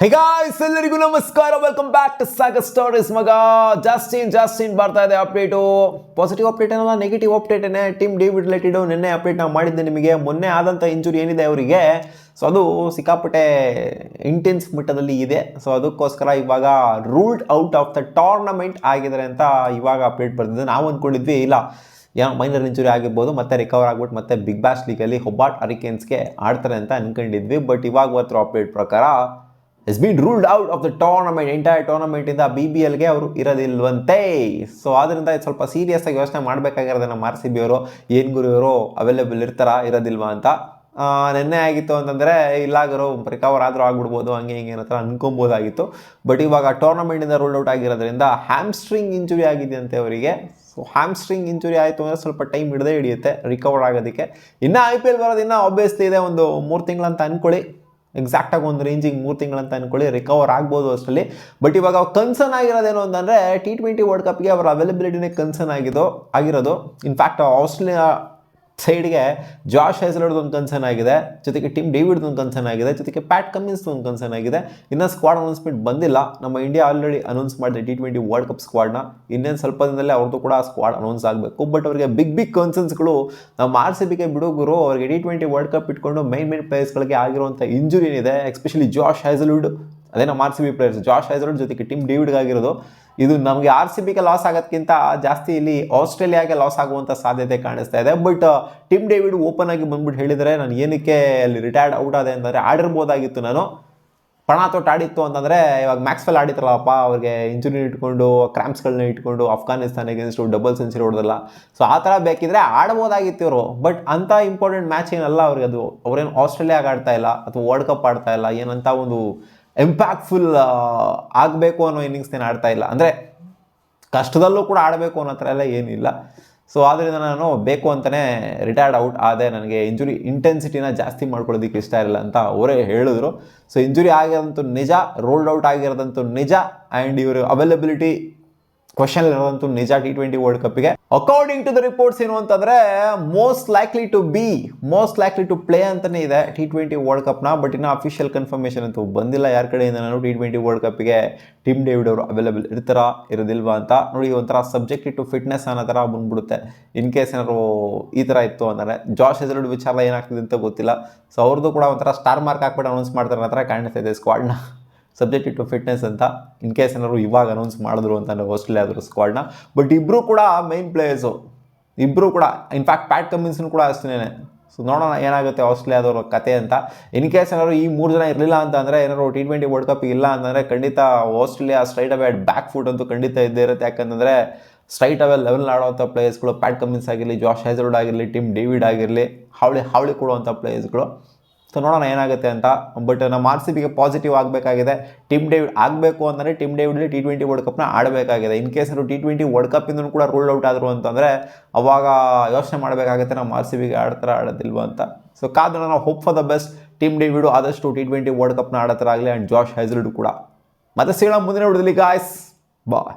ಹೇ guys, ಎಲ್ಲರಿಗೂ ನಮಸ್ಕಾರ. Welcome back to Sagar stories. ಮಗ ಜಾಸ್ಟಿನ್ ಬರ್ತಾ ಇದೆ ಅಪ್ಡೇಟು. ಪಾಸಿಟಿವ್ ಅಪ್ಡೇಟ್ ಏನಲ್ಲ, ನೆಗೆಟಿವ್ ಅಪ್ಡೇಟ್ ಏನೇ. ಟೀಮ್ ಡೇವಿಡ್ ರಿಲೇಟೆಡ್ ನಿನ್ನೆ ಅಪ್ಡೇಟ್ ನಾವು ಮಾಡಿದ್ದೆ ನಿಮಗೆ. ಮೊನ್ನೆ ಆದಂಥ ಇಂಜುರಿ ಏನಿದೆ ಅವರಿಗೆ, ಸೊ ಅದು ಸಿಕ್ಕಾಪಟ್ಟೆ ಇಂಟೆನ್ಸ್ ಮಟ್ಟದಲ್ಲಿ ಇದೆ. ಸೊ ಅದಕ್ಕೋಸ್ಕರ ಇವಾಗ ruled out of the tournament ಆಗಿದ್ದಾರೆ ಅಂತ ಇವಾಗ ಅಪ್ಡೇಟ್ ಬರ್ತಿದೆ. ನಾವು ಅಂದ್ಕೊಂಡಿದ್ವಿ ಇಲ್ಲ ಏನೋ ಮೈನರ್ ಇಂಜುರಿ ಆಗಿರ್ಬೋದು, ಮತ್ತೆ ರಿಕವರ್ ಆಗ್ಬಿಟ್ಟು ಮತ್ತೆ ಬಿಗ್ ಬ್ಯಾಶ್ ಲೀಗಲ್ಲಿ ಹೊಬಾರ್ಟ್ ಹರಿಕೇನ್ಸ್ಗೆ ಆಡ್ತಾರೆ ಅಂತ ಅಂದ್ಕೊಂಡಿದ್ವಿ. ಬಟ್ ಇವಾಗ ಬರ್ತಿರೋ ಅಪ್ಡೇಟ್ ಪ್ರಕಾರ has been ruled out of the tournament, entire ಟೂರ್ನಮೆಂಟಿಂದ BBLಗೆ ಅವರು ಇರೋದಿಲ್ವಂತೆ. ಸೊ ಆದ್ದರಿಂದ ಇದು ಸ್ವಲ್ಪ ಸೀರಿಯಸ್ ಆಗಿ ಯೋಚನೆ ಮಾಡಬೇಕಾಗಿರೋದು ನಮ್ಮ RCB ಅವರು. ಏನು ಗುರು ಇವರು ಅವೈಲೇಬಲ್ ಇರ್ತಾರಾ ಇರೋದಿಲ್ವಾ ಅಂತ. ನೆನ್ನೆ ಆಗಿತ್ತು ಅಂತಂದರೆ ಇಲ್ಲಾಗರು ರಿಕವರ್ ಆದರೂ ಆಗ್ಬಿಡ್ಬೋದು, ಹಂಗೆ ಹಿಂಗೆ ಏನೋ ಥರ ಅನ್ಕೊಬೋದಾಗಿತ್ತು. ಬಟ್ ಇವಾಗ ಟೂರ್ನಮೆಂಟಿಂದ ರೂಲ್ಡ್ ಔಟ್ ಆಗಿರೋದ್ರಿಂದ ಹ್ಯಾಮ್ಸ್ಟ್ರಿಂಗ್ ಇಂಜುರಿ ಆಗಿದೆಯಂತೆ ಅವರಿಗೆ. ಸೊ ಹ್ಯಾಮ್ಸ್ಟ್ರಿಂಗ್ ಇಂಜುರಿ ಆಯಿತು ಅಂದರೆ ಸ್ವಲ್ಪ ಟೈಮ್ ಹಿಡಿಯುತ್ತೆ ರಿಕವರ್ ಆಗೋದಕ್ಕೆ. ಇನ್ನು IPL ಬರೋದು ಇನ್ನೂ ಆಬ್ವಿಯಸ್ಲಿ ಇದೆ, ಒಂದು 3 ತಿಂಗಳಂತ ಅಂದ್ಕೊಳ್ಳಿ. ಎಕ್ಸಾಕ್ಟಾಗಿ ಒಂದು ರೇಂಜಿಗೆ 3 ತಿಂಗಳಂತ ಅಂದ್ಕೊಳ್ಳಿ, ರಿಕವರ್ ಆಗ್ಬೋದು ಅಷ್ಟರಲ್ಲಿ. ಬಟ್ ಇವಾಗ ಕನ್ಸರ್ನ್ ಆಗಿರೋದೇನು ಅಂತಂದರೆ T20 ವರ್ಲ್ಡ್ ಕಪ್ಗೆ ಅವರ ಅವೈಲಬಿಲಿಟಿನೇ ಕನ್ಸರ್ನ್ ಆಗಿರೋದು. ಇನ್ಫ್ಯಾಕ್ಟ್ ಆಸ್ಟ್ರೇಲಿಯಾ ಸೈಡ್ಗೆ ಜಾಶ್ ಹೇಸಲ್ವುಡ್ ಒಂದು ಕನ್ಸರ್ನ್ ಆಗಿದೆ, ಜೊತೆಗೆ ಟೀಮ್ ಡೇವಿಡ್ ಒಂದು ಕನ್ಸರ್ನ್ ಆಗಿದೆ, ಜೊತೆಗೆ ಪ್ಯಾಟ್ ಕಮಿನ್ಸ್ ಒಂದು ಕನ್ಸರ್ನ್ ಆಗಿದೆ. ಇನ್ನೂ ಸ್ಕ್ವಾಡ್ ಅನೌನ್ಸ್ಮೆಂಟ್ ಬಂದಿಲ್ಲ. ನಮ್ಮ ಇಂಡಿಯಾ ಆಲ್ರೆಡಿ ಅನೌನ್ಸ್ ಮಾಡಿದೆ T20 ವರ್ಲ್ಡ್ ಕಪ್ ಸ್ಕ್ವಾಡ್ನ. ಇನ್ನೇನು ಸ್ವಲ್ಪ ದಿನದಲ್ಲೇ ಅವ್ರದ್ದು ಕೂಡ ಸ್ಕ್ವಾಡ್ ಅನೌನ್ಸ್ ಆಗಬೇಕು. ಬಟ್ ಅವರಿಗೆ ಬಿಗ್ ಕನ್ಸರ್ನ್ಸ್ಗಳು ನಮ್ಮ RCBಗೆ ಬಿಡುಗರು. ಅವರಿಗೆ T20 ವರ್ಲ್ಡ್ ಕಪ್ ಇಟ್ಕೊಂಡು ಮೈನ್ ಪ್ಲೇಯರ್ಸ್ಗಳಿಗೆ ಆಗಿರುವಂಥ ಇಂಜುರಿ ಏನಿದೆ, ಎಸ್ಪೆಷಲಿ ಜಾಶ್ ಹೇಸಲ್ವುಡ್, ಅದೇ ನಮ್ಮ RCB ಪ್ಲೇಯರ್ಸ್ ಜಾಶ್ ಹೇಸಲ್ವುಡ್ ಜೊತೆಗೆ ಟೀಮ್ ಡೇವಿಡ್ಗೆ ಆಗಿರೋದು. ಇದು ನಮಗೆ RCBಗೆ ಲಾಸ್ ಆಗೋದಕ್ಕಿಂತ ಜಾಸ್ತಿ ಇಲ್ಲಿ ಆಸ್ಟ್ರೇಲಿಯಾಗೆ ಲಾಸ್ ಆಗುವಂಥ ಸಾಧ್ಯತೆ ಕಾಣಿಸ್ತಾ ಇದೆ. ಬಟ್ ಟೀಮ್ ಡೇವಿಡ್ ಓಪನ್ ಆಗಿ ಬಂದ್ಬಿಟ್ಟು ಹೇಳಿದರೆ, ನಾನು ಏನಕ್ಕೆ ಅಲ್ಲಿ ರಿಟೈರ್ಡ್ ಔಟ್ ಆದೆ ಅಂತಂದರೆ ಆಡಿರ್ಬೋದಾಗಿತ್ತು, ನಾನು ಪಣ ತೊಟ್ಟು ಆಡಿತ್ತು ಅಂತಂದರೆ ಇವಾಗ ಮ್ಯಾಕ್ಸ್ವೆಲ್ ಆಡಿತಾರಲ್ಲಪ್ಪ, ಅವ್ರಿಗೆ ಇಂಜುರಿ ಇಟ್ಕೊಂಡು ಕ್ರ್ಯಾಂಪ್ಸ್ಗಳನ್ನ ಇಟ್ಕೊಂಡು ಅಫ್ಘಾನಿಸ್ತಾನ ಎಗೇನ್ಸ್ಟು ಡಬಲ್ ಸೆಂಚುರಿ ಹೊಡೆದಲ್ಲ. ಸೊ ಆ ಥರ ಬೇಕಿದ್ರೆ ಆಡ್ಬೋದಾಗಿತ್ತು ಇವರು. ಬಟ್ ಅಂಥ ಇಂಪಾರ್ಟೆಂಟ್ ಮ್ಯಾಚ್ ಏನಲ್ಲ ಅವ್ರಿಗೆ. ಅದು ಅವ್ರೇನು ಆಸ್ಟ್ರೇಲಿಯಾಗೆ ಆಡ್ತಾ ಇಲ್ಲ ಅಥವಾ ವರ್ಲ್ಡ್ ಕಪ್ ಆಡ್ತಾ ಇಲ್ಲ, ಏನಂತ ಒಂದು ಇಂಪ್ಯಾಕ್ಟ್ಫುಲ್ ಆಗಬೇಕು ಅನ್ನೋ ಇನ್ನಿಂಗ್ಸ್ನೇನು ಆಡ್ತಾ ಇಲ್ಲ. ಅಂದರೆ ಕಷ್ಟದಲ್ಲೂ ಕೂಡ ಆಡಬೇಕು ಅನ್ನೋ ಥರ ಎಲ್ಲ ಏನಿಲ್ಲ. ಸೊ ಆದ್ದರಿಂದ ನಾನು ಬೇಕು ಅಂತಲೇ ರಿಟೈರ್ಡ್ ಔಟ್ ಆದೆ, ನನಗೆ ಇಂಜುರಿ ಇಂಟೆನ್ಸಿಟಿನ ಜಾಸ್ತಿ ಮಾಡ್ಕೊಳ್ಳೋದಕ್ಕೆ ಇಷ್ಟ ಇರಲ್ಲ ಅಂತ ಅವರೇ ಹೇಳಿದ್ರು. ಸೊ ಇಂಜುರಿ ಆಗಿರೋದಂತೂ ನಿಜ, ರೋಲ್ಡ್ ಔಟ್ ಆಗಿರೋದಂತೂ ನಿಜ, ಆ್ಯಂಡ್ ಇವರು ಅವೈಲಬಿಲಿಟಿ ಕ್ವಶನ್ ಇರೋದಂತೂ ನಿಜ T20 ವರ್ಲ್ಡ್ ಕಪ್ಗೆ. ಅಕಾರ್ಡಿಂಗ್ ಟು ದ ರಿಪೋರ್ಟ್ಸ್ ಏನು ಅಂತಂದರೆ ಮೋಸ್ಟ್ ಲೈಕ್ಲಿ ಟು ಪ್ಲೇ ಅಂತಲೇ ಇದೆ T20 ವರ್ಲ್ಡ್ ಕಪ್ನ. ಬಟ್ ಇನ್ನು ಅಫಿಷಿಯಲ್ ಕನ್ಫರ್ಮೇಷನ್ ಅಂತೂ ಬಂದಿಲ್ಲ ಯಾರ ಕಡೆಯಿಂದ. ನಾನು T20 ವರ್ಲ್ಡ್ ಕಪ್ಗೆ ಟೀಮ್ ಡೇವಿಡ್ ಅವರು ಅವೈಲೇಬಲ್ ಇರ್ತಾರಾ ಇರೋದಿಲ್ವಾ ಅಂತ ನೋಡಿ. ಒಂಥರ ಸಬ್ಜೆಕ್ಟ್ ಟು ಫಿಟ್ನೆಸ್ ಅನ್ನೋ ಥರ ಬಂದ್ಬಿಡುತ್ತೆ. ಇನ್ ಕೇಸ್ ಏನಾದ್ರು ಈ ಥರ ಇತ್ತು ಅಂದರೆ ಜಾಶ್ ಹೇಸಲ್ವುಡ್ ವಿಚಾರ ಏನಾಗ್ತಿದೆ ಅಂತ ಗೊತ್ತಿಲ್ಲ. ಸೊ ಅವ್ರದ್ದು ಕೂಡ ಒಂಥರ ಸ್ಟಾರ್ ಮಾರ್ಕ್ ಹಾಕ್ಬಿಟ್ಟು ಅನೌನ್ಸ್ ಮಾಡ್ತಾರೆ ಅನ್ನೋ ಥರ ಕಾಣಿಸ್ತಾ ಇದೆ ಸ್ಕ್ವಾಡ್ನ, ಸಬ್ಜೆಕ್ಟ್ ಟು ಫಿಟ್ನೆಸ್ ಅಂತ. ಇನ್ ಕೇಸ್ ಏನಾದ್ರು ಇವಾಗ ಅನೌನ್ಸ್ ಮಾಡಿದ್ರು ಅಂತ ಆಸ್ಟ್ರೇಲಿಯಾದ್ರು ಸ್ಕ್ವಾಡ್ನ. ಬಟ್ ಇಬ್ಬರು ಕೂಡ ಮೈನ್ ಪ್ಲೇಯರ್ಸು, ಇಬ್ಬರು ಕೂಡ. ಇನ್ಫ್ಯಾಕ್ಟ್ ಪ್ಯಾಟ್ ಕಮಿನ್ಸ್ನು ಕೂಡ ಅಷ್ಟೇ. ಸೊ ನೋಡೋಣ ಏನಾಗುತ್ತೆ ಆಸ್ಟ್ರೇಲಿಯಾದವ್ರ ಕತೆ ಅಂತ. ಇನ್ ಕೇಸ್ ಏನಾದ್ರು ಈ 3 ಜನ ಇರಲಿಲ್ಲ ಅಂತ ಅಂದರೆ, ಏನಾದ್ರು T20 ವರ್ಲ್ಡ್ ಕಪ್ ಇಲ್ಲ ಅಂತಂದರೆ ಖಂಡಿತ Australia straight away back foot ಅಂತೂ ಖಂಡಿತ ಇದ್ದೇ ಇರುತ್ತೆ. ಯಾಕಂತಂದರೆ ಸ್ಟ್ರೈಟ್ ಅವೇ ಲೆವೆಲ್ ಆಡುವಂಥ ಪ್ಲೇಯರ್ಸ್ಗಳು ಪ್ಯಾಟ್ ಕಮಿನ್ಸ್ ಆಗಿರಲಿ, ಜಾಶ್ ಹೇಸಲ್ವುಡ್ ಆಗಿರಲಿ, ಟೀಮ್ ಡೇವಿಡ್ ಆಗಿರಲಿ, ಹಾವಳಿ ಕೊಡುವಂಥ ಪ್ಲೇಯರ್ಸ್ಗಳು. ಸೊ ನೋಡೋಣ ಏನಾಗುತ್ತೆ ಅಂತ. ಬಟ್ ನಮ್ಮ RCBಗೆ ಪಾಸಿಟಿವ್ ಆಗಬೇಕಾಗಿದೆ. ಟೀಮ್ ಡೇವಿಡ್ ಆಗಬೇಕು ಅಂತಂದರೆ ಟೀಮ್ ಡೇವಿಡ್ಲಿ T20 ವರ್ಲ್ಡ್ ಕಪ್ನ ಆಡಬೇಕಾಗಿದೆ. ಇನ್ ಕೇಸ್ ಅವರು T20 ವರ್ಲ್ಡ್ ಕಪ್ಪಿಂದೂ ಕೂಡ ರೂಲ್ಡ್ ಔಟ್ ಆದರು ಅಂತಂದರೆ ಅವಾಗ ಯೋಚನೆ ಮಾಡಬೇಕಾಗುತ್ತೆ ನಮ್ಮ RCBಗೆ ಆಡೋದಿಲ್ವ ಅಂತ. ಸೊ ಕಾದು ನಾವು hope for the best. Tim David ಆದಷ್ಟು T20 ವರ್ಲ್ಡ್ ಕಪ್ನ ಆಡೋಥರ ಆಗಲಿ, ಆ್ಯಂಡ್ ಜಾಶ್ ಹೇಸಲ್ವುಡ್ ಕೂಡ. ಮತ್ತೆ ಸಿಗೋಣ ಮುಂದಿನ ವಿಡಿಯೋದಲ್ಲಿ ಗಾಯ್ಸ್, ಬಾಯ್.